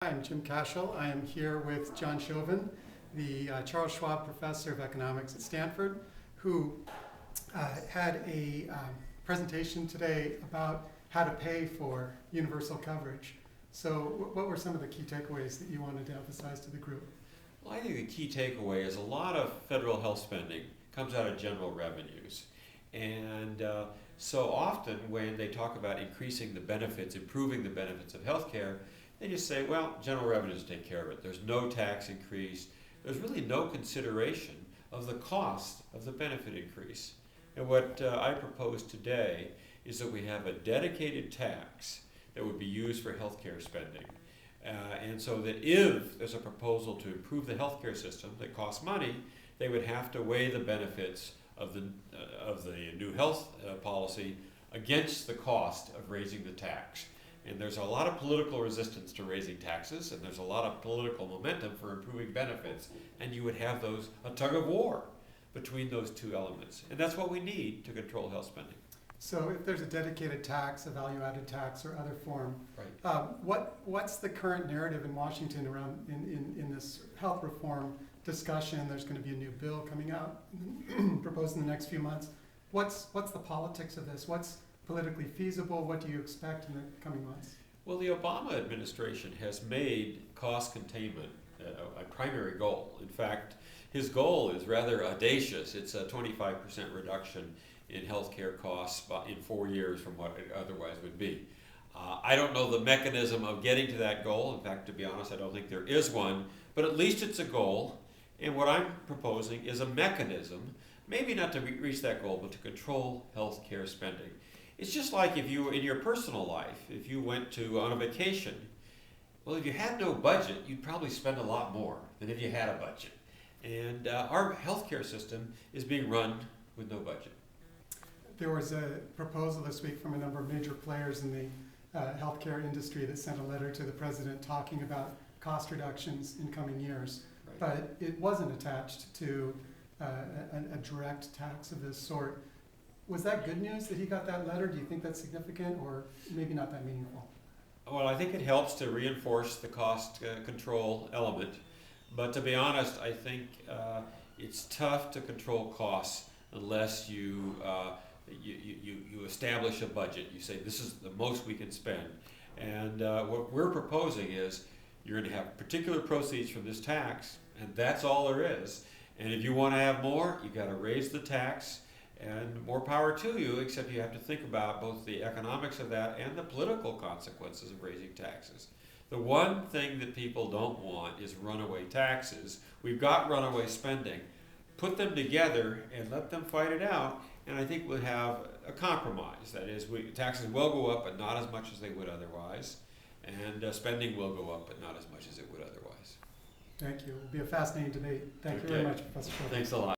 I'm Jim Cashel. I am here with John Shoven, the Charles Schwab Professor of Economics at Stanford, who had a presentation today about how to pay for universal coverage. So what were some of the key takeaways that you wanted to emphasize to the group? Well, I think the key takeaway is a lot of federal health spending comes out of general revenues. And so often when they talk about increasing the benefits, improving the benefits of healthcare, they just say, well, general revenues take care of it. There's no tax increase. There's really no consideration of the cost of the benefit increase. And what I propose today is that we have a dedicated tax that would be used for healthcare spending. And so that if there's a proposal to improve the healthcare system that costs money, they would have to weigh the benefits of the new health policy against the cost of raising the tax. And there's a lot of political resistance to raising taxes, and there's a lot of political momentum for improving benefits, and you would have a tug of war between those two elements. And that's what we need to control health spending. So if there's a dedicated tax, a value-added tax, or other form, Right. What's the current narrative in Washington around in this health reform discussion? There's going to be a new bill coming out, proposed in the next few months. What's the politics of this? What's politically feasible? What do you expect in the coming months? Well, the Obama administration has made cost containment a primary goal. In fact, his goal is rather audacious. It's a 25% reduction in healthcare costs in 4 years from what it otherwise would be. I don't know the mechanism of getting to that goal. In fact, to be honest, I don't think there is one, but at least it's a goal. And what I'm proposing is a mechanism, maybe not to reach that goal, but to control healthcare spending. It's just like if you, in your personal life, if you went on a vacation, well, if you had no budget, you'd probably spend a lot more than if you had a budget. And our healthcare system is being run with no budget. There was a proposal this week from a number of major players in the healthcare industry that sent a letter to the president talking about cost reductions in coming years. Right. But it wasn't attached to a direct tax of this sort. Was that good news that he got that letter? Do you think that's significant or maybe not that meaningful? Well, I think it helps to reinforce the cost control element. But to be honest, I think it's tough to control costs unless you establish a budget. You say this is the most we can spend. And what we're proposing is you're going to have particular proceeds from this tax, and that's all there is. And if you want to have more, you've got to raise the tax. And more power to you, except you have to think about both the economics of that and the political consequences of raising taxes. The one thing that people don't want is runaway taxes. We've got runaway spending. Put them together and let them fight it out, and I think we'll have a compromise. That is, taxes will go up, but not as much as they would otherwise, and spending will go up, but not as much as it would otherwise. Thank you. It will be a fascinating debate. Thank you very much, Professor Schultz. Thanks a lot.